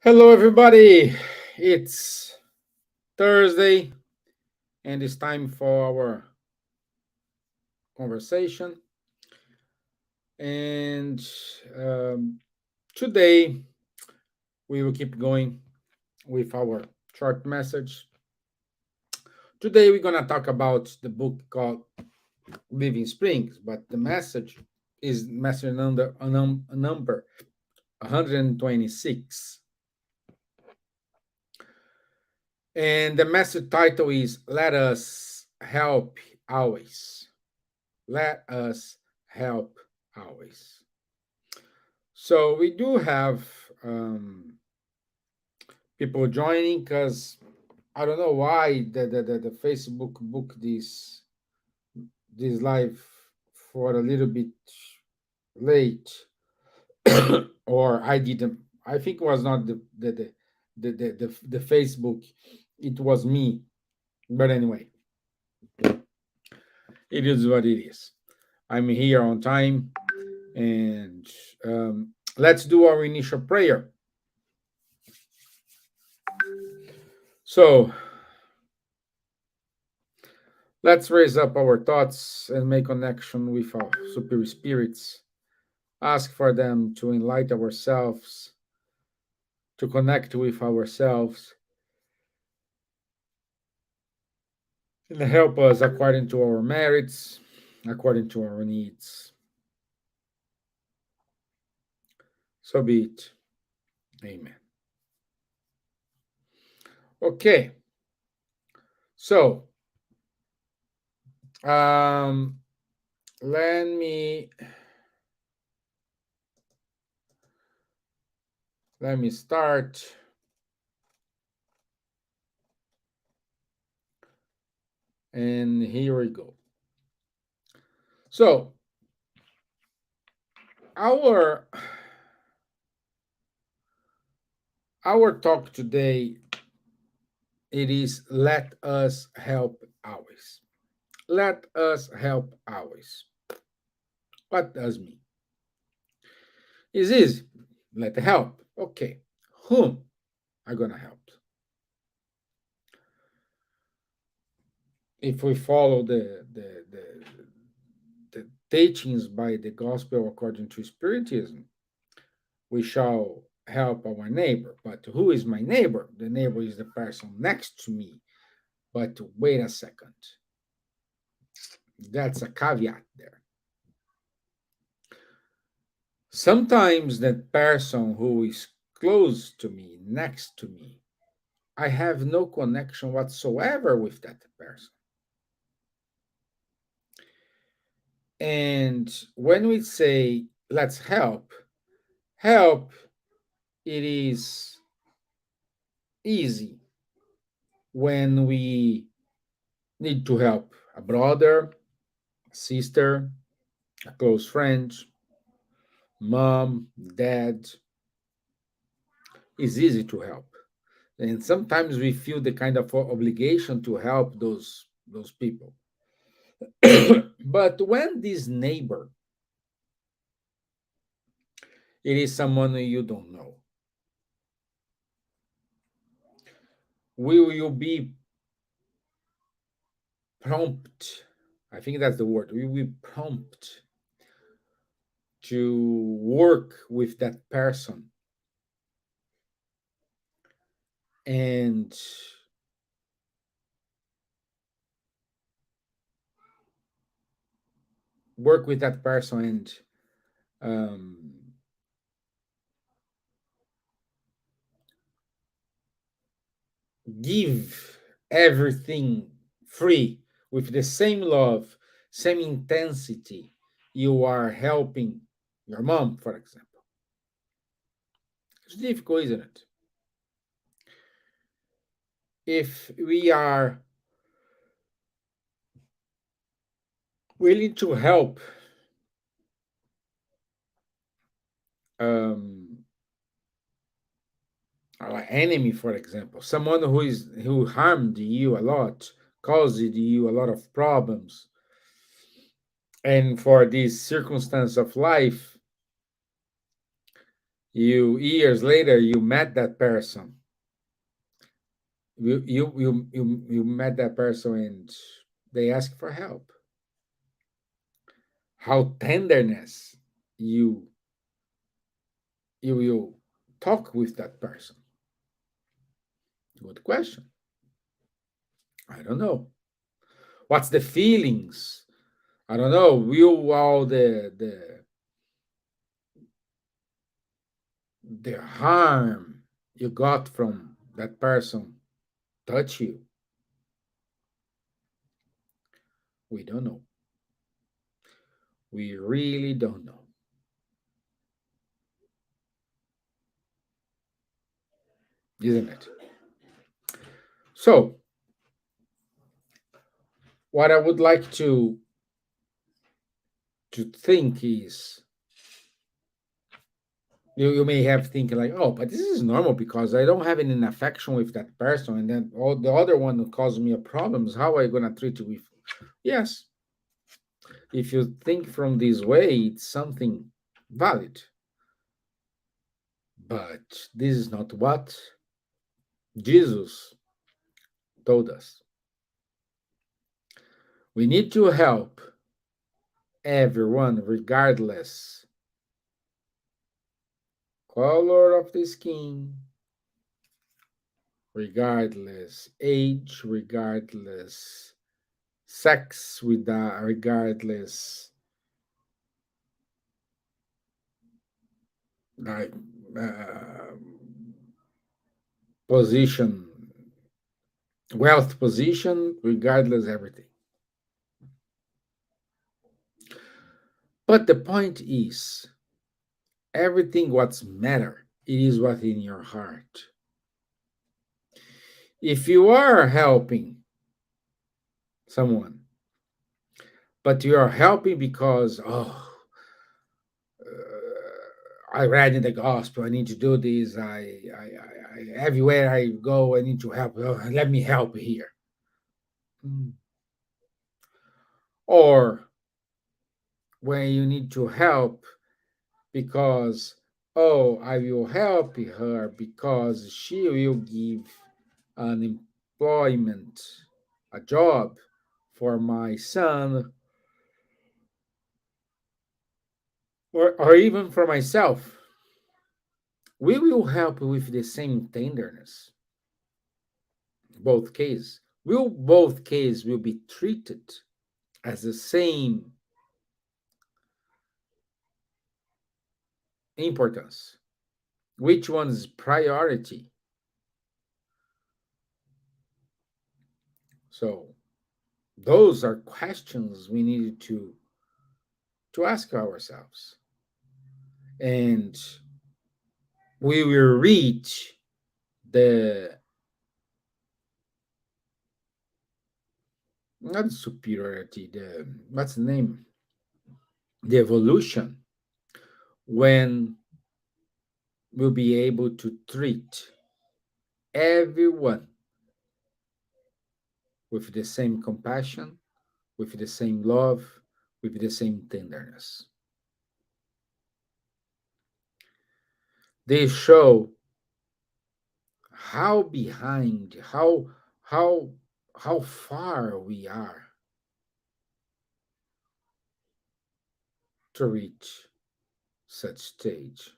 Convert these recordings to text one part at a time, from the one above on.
Hello, everybody. It's Thursday, and it's time for our conversation. And um, today, we will keep going with our short message. Today, we're going to talk about the book called Living Springs, but the message is message number 126. And the message title is Let Us Help Always. Let us help always. So we do have people joining because I don't know why the Facebook booked this live for a little bit late, or I didn't. I think it was not the Facebook. It was me. But anyway, it is what it is. I'm here on time, and let's do our initial prayer. So let's raise up our thoughts and make connection with our superior spirits. Ask for them to enlighten ourselves, to connect with ourselves, and help us according to our merits, according to our needs. So be it. Amen. Okay. So um, let me start. And here we go. So our talk today, it is let us help always. Let us help always. What does mean? It's easy. Let help. Okay. Whom are gonna help? If we follow the teachings by the gospel according to Spiritism, we shall help our neighbor. But who is my neighbor? The neighbor is the person next to me. But wait a second. That's a caveat there. Sometimes that person who is close to me, next to me, I have no connection whatsoever with that person. And when we say, let's help, it is easy when we need to help a brother, a sister, a close friend, mom, dad. It's easy to help. And sometimes we feel the kind of obligation to help those people. But when this neighbor, it is someone you don't know, will you be prompt? I think that's the word. We will prompt to work with that person and work with that person and um, give everything free with the same love, same intensity you are helping your mom, for example. It's difficult, isn't it? If we are willing to help um, our enemy, for example, someone who harmed you a lot, caused you a lot of problems, and for this circumstance of life, You years later you met that person. You met that person and they ask for help. How tenderness you you will talk with that person. Good question. I don't know. What's the feelings? I don't know. Will all the harm you got from that person touch you? We don't know. We really don't know, isn't it? So, what I would like to think is you may have thinking like, oh, but this is normal because I don't have any affection with that person, and then all the other one who caused me a problems. How are I gonna treat you with? Yes, if you think from this way, it's something valid. But this is not what Jesus told us. We need to help everyone, regardless color of the skin, regardless age, regardless sex, regardless like uh, position, wealth position, regardless everything. But the point is, everything what's matter, it is what in your heart. If you are helping someone, but you are helping because, oh, I read in the gospel, I need to do this. Everywhere I go, I need to help. Oh, let me help here. Mm. Or when you need to help because, oh, I will help her because she will give an employment, a job for my son, or even for myself. We will help with the same tenderness. Both cases. Both cases will be treated as the same importance. Which one is priority? So those are questions we need to ask ourselves. And we will reach the not superiority, the what's the name? The evolution when we'll be able to treat everyone with the same compassion, with the same love, with the same tenderness. They show how behind, how how far we are to reach such stage.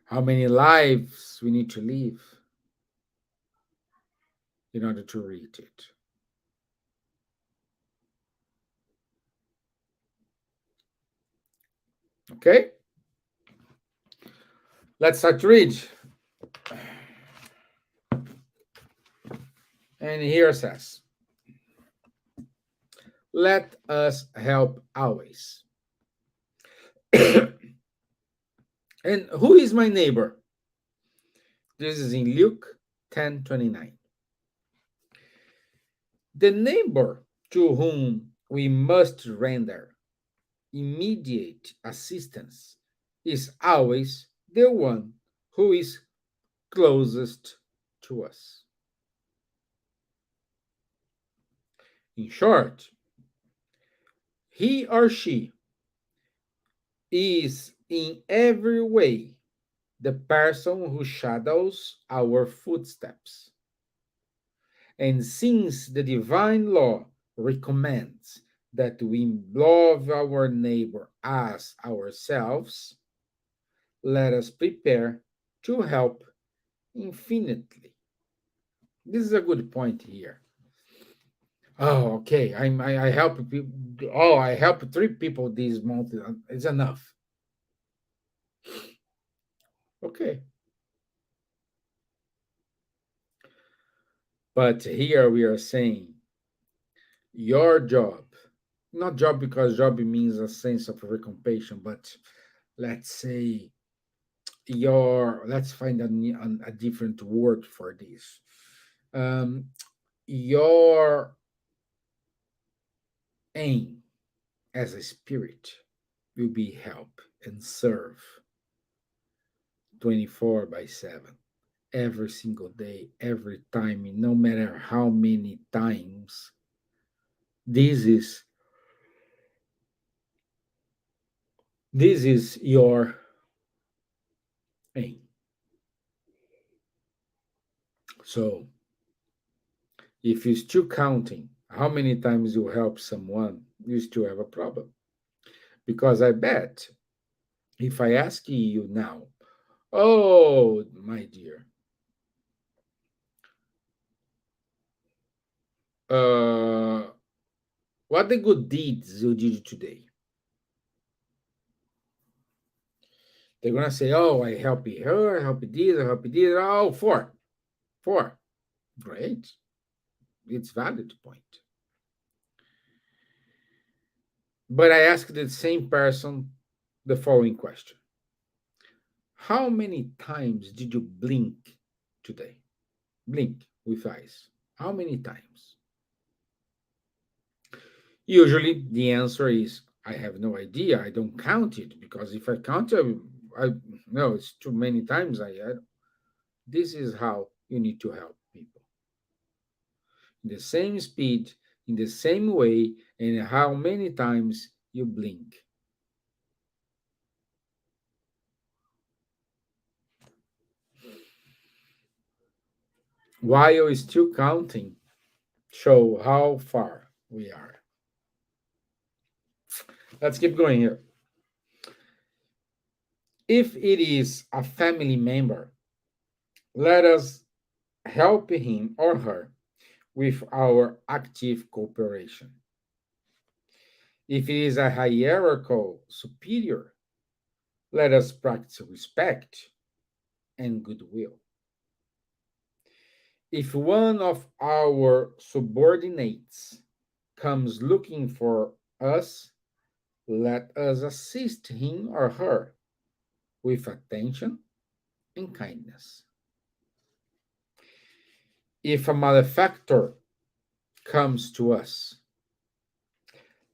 How many lives we need to live in order to reach it. Okay? Let's start to read. And here it says, let us help always. And who is my neighbor? This is in Luke 10:29. The neighbor to whom we must render immediate assistance is always the one who is closest to us. In short, he or she is in every way the person who shadows our footsteps. And since the divine law recommends that we love our neighbor as ourselves, let us prepare to help infinitely. This is a good point here. Oh, okay. I help people. Oh, I help three people this month. It's enough. Okay. But here we are saying your job, not job because job means a sense of recompense, but let's say your, let's find a different word for this. Um, your aim as a spirit will be help and serve 24 by 7 every single day, every time, no matter how many times. This is this is your aim. So if you're still counting how many times you help someone, you still have a problem. Because I bet if I ask you now, oh my dear, uh, what the good deeds you did today? They're gonna say, oh, I help you her, I help you this, I help you this. Oh, four, four. Great. It's valid point. But I asked the same person the following question. How many times did you blink today? Blink with eyes. How many times? Usually the answer is I have no idea. I don't count it because if I count it, I no, it's too many times. This is how you need to help people in the same speed, in the same way, and how many times you blink. While still counting, show how far we are. Let's keep going here. If it is a family member, let us help him or her with our active cooperation. If it is a hierarchical superior, let us practice respect and goodwill. If one of our subordinates comes looking for us, let us assist him or her with attention and kindness. If a malefactor comes to us,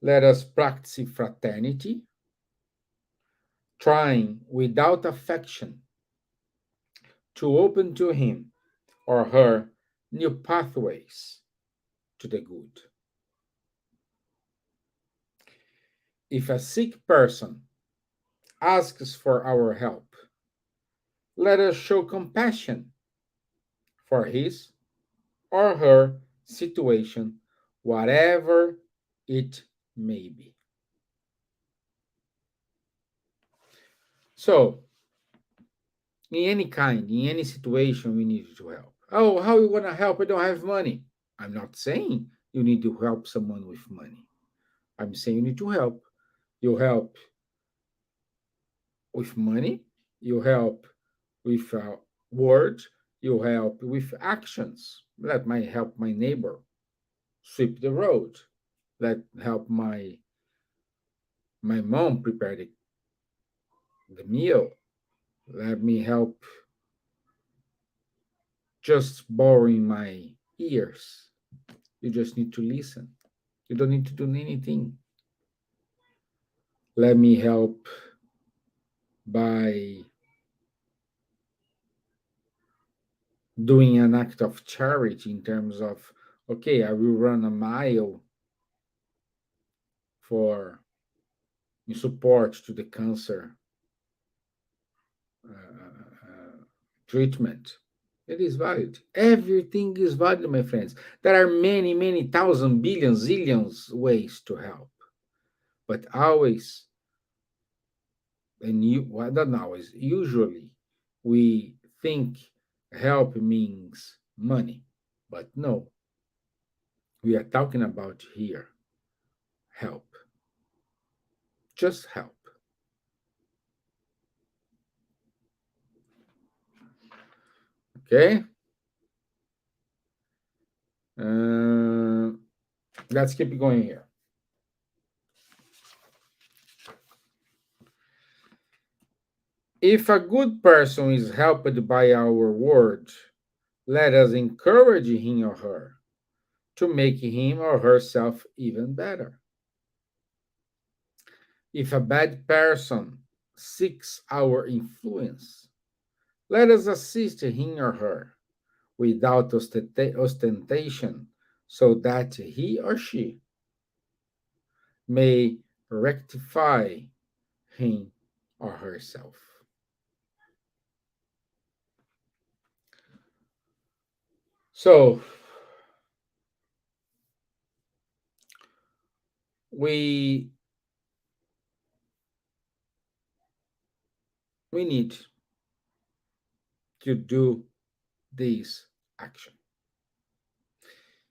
let us practice fraternity, trying without affection to open to him or her new pathways to the good. If a sick person asks for our help, let us show compassion for his or her situation, whatever it may be. So, in any kind, in any situation, we need to help. Oh, how you gonna help? I don't have money. I'm not saying you need to help someone with money. I'm saying you need to help. You help with money. You help with words. You help with actions. Let me help my neighbor sweep the road. Let help my mom prepare the meal. Let me help just borrowing my ears. You just need to listen. You don't need to do anything. Let me help by doing an act of charity in terms of, okay, I will run a mile for in support to the cancer treatment. It is valid. Everything is valid, my friends. There are many, many thousand, billions, zillions ways to help, but always, and you, well, not always, usually, we think help means money, but no, we are talking about here help, just help. Okay. Uh, let's keep going here. If a good person is helped by our word, let us encourage him or her to make him or herself even better. If a bad person seeks our influence, let us assist him or her without ostentation so that he or she may rectify him or herself. So we we need to do this action.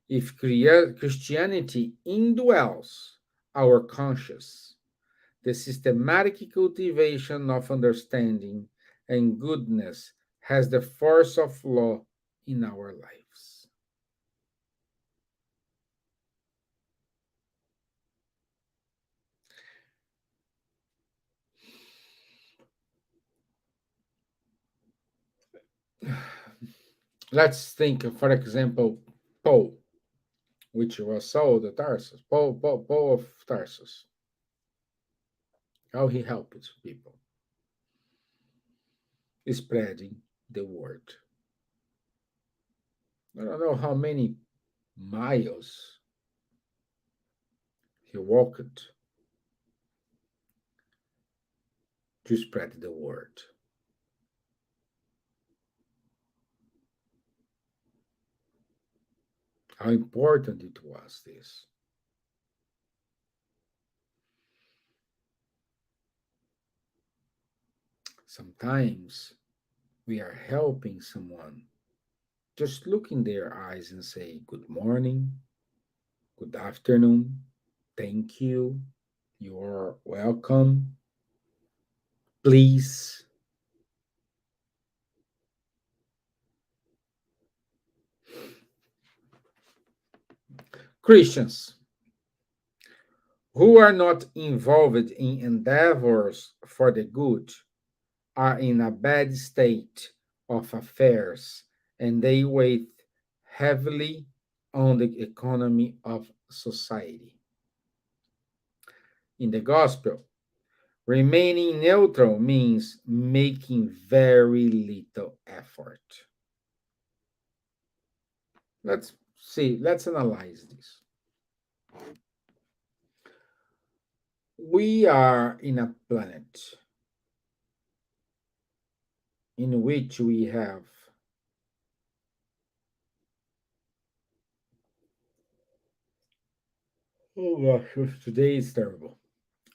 If Christianity indwells our conscience, the systematic cultivation of understanding and goodness has the force of law in our lives. Let's think, for example, Paul, which was Saul the Tarsus, Paul of Tarsus, how he helped people spreading the word. I don't know how many miles he walked to spread the word. How important it was this. Sometimes we are helping someone. Just look in their eyes and say, good morning, good afternoon, thank you, you're welcome, please. Christians who are not involved in endeavors for the good are in a bad state of affairs and they weigh heavily on the economy of society. In the gospel, remaining neutral means making very little effort. Let's see, let's analyze this. We are in a planet in which we have, oh gosh, today is terrible.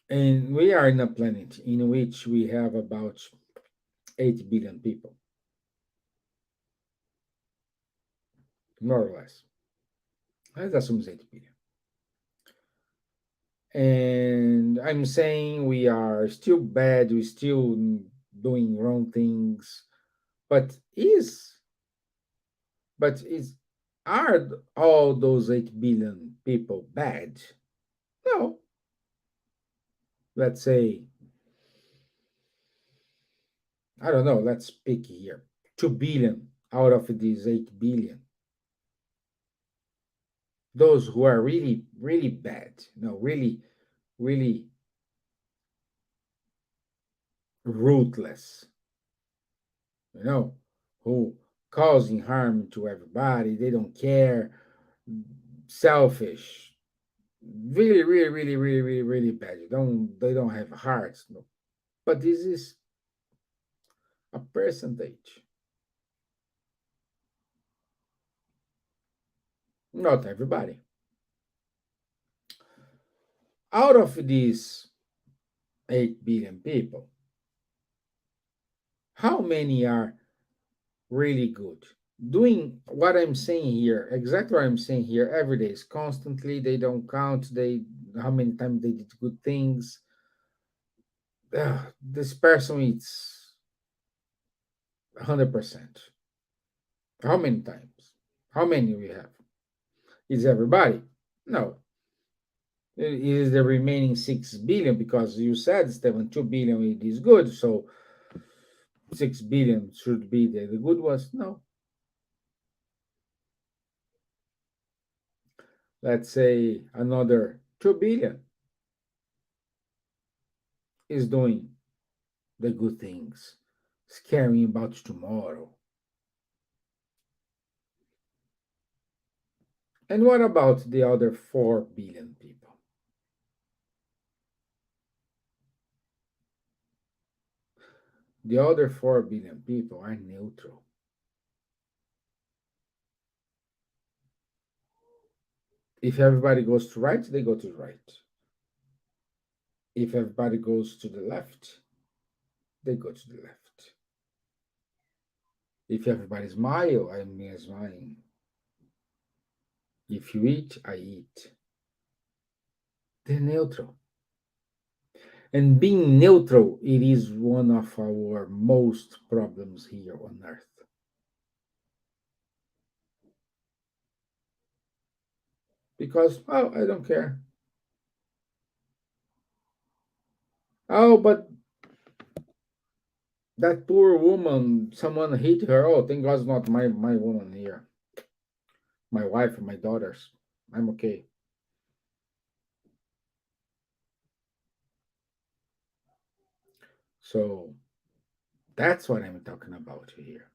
And we are in a planet in which we have about 8 billion people, more or less. Let's assume it's 8 billion. And I'm saying we are still bad, we're still doing wrong things, but is are all those 8 billion people bad? No. Let's say, I don't know, let's pick here 2 billion out of these 8 billion. Those who are really, really bad, no, really, really ruthless, you know, who causing harm to everybody, they don't care, selfish, really, really, really, really, really, really bad. They don't have hearts. No. But this is A percentage. Not everybody. Out of these 8 billion people, how many are really good? Doing what I'm saying here, exactly what I'm saying here, every day is constantly, they don't count, they how many times they did good things. This person eats 100%. How many times? How many we have? Is everybody? No. It is the remaining 6 billion because you said, Stevan, 2 billion it is good. So 6 billion should be the good ones. No. Let's say another 2 billion is doing the good things, is caring about tomorrow. And what about the other 4 billion people? The other 4 billion people are neutral. If everybody goes to right, they go to right. If everybody goes to the left, they go to the left. If everybody smile, I'm smiling. If you eat, I eat. They're neutral. And being neutral, it is one of our most problems here on earth. Because, oh, I don't care. Oh, but that poor woman, someone hit her. Oh, thank God it's not my woman here. My wife and my daughters. I'm okay. So that's what I'm talking about here.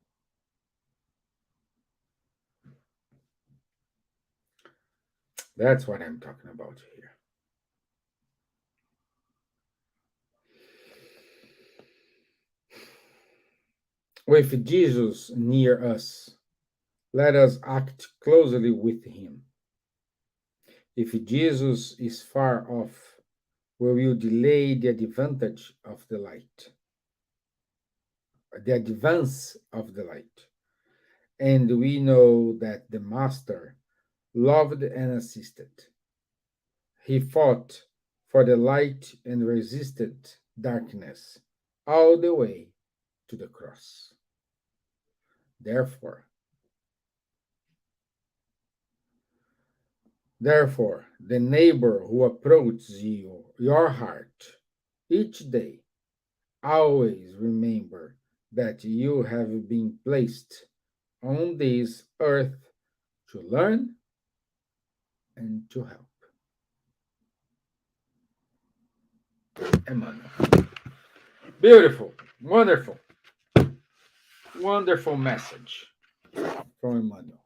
That's what I'm talking about here. With Jesus near us, let us act closely with him. If Jesus is far off, we will delay the advantage of the light, the advance of the light. And we know that the Master loved and assisted. He fought for the light and resisted darkness all the way to the cross. Therefore, therefore, the neighbor who approaches your heart each day, always remember that you have been placed on this earth to learn and to help. Emmanuel. Beautiful, wonderful, wonderful message from Emmanuel.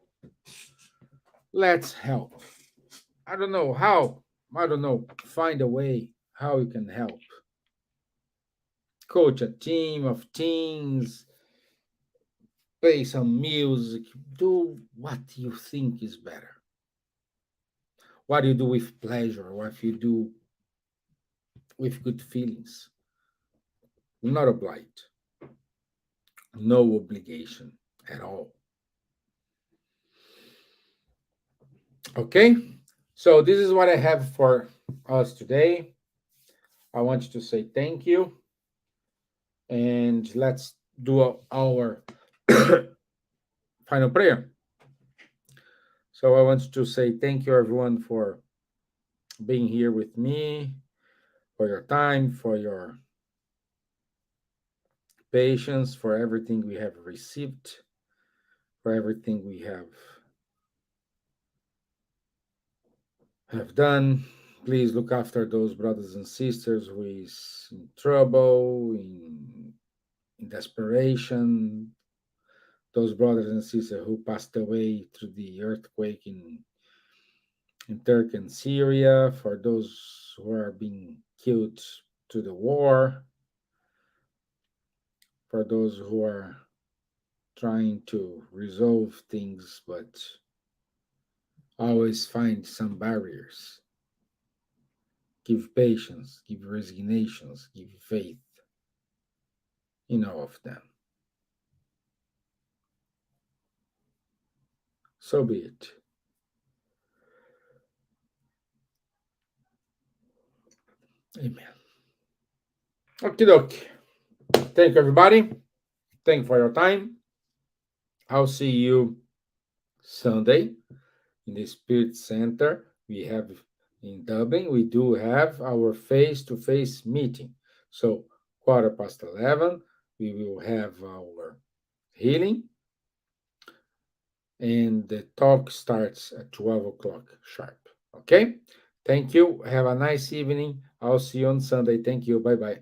Let's help. I don't know how, I don't know, find a way how you can help. Coach a team of teens, play some music, do what you think is better. What you do with pleasure, what you do with good feelings. Not obliged, no obligation at all. Okay, so this is what I have for us today. I want you to say thank you, and let's do our final prayer. So I want to say thank you, everyone, for being here with me, for your time, for your patience, for everything we have received, for everything we have done. Please look after those brothers and sisters who is in trouble, in desperation. Those brothers and sisters who passed away through the earthquake in Turkey and Syria, for those who are being killed to the war, for those who are trying to resolve things but always find some barriers. Give patience, give resignations, give faith in all of them. So be it. Amen. Okay, doke. Thank you, everybody. Thank you for your time. I'll see you Sunday in the Spirit Center. We have in Dublin, we do have our face to face meeting. So, 11:15, we will have our healing, and the talk starts at 12 o'clock sharp. Okay? Thank you. Have a nice evening. I'll see you on Sunday. Thank you. Bye bye.